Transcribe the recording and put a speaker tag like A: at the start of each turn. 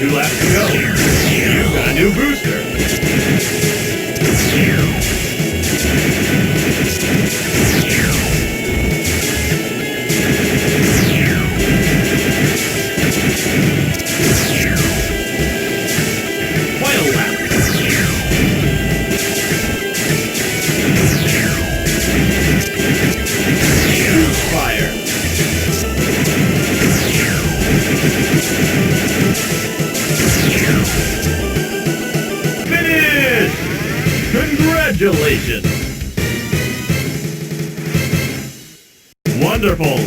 A: 2 laps to go. You've got a new booster. Final lap. Cruise fire. Finish! Congratulations! Wonderful!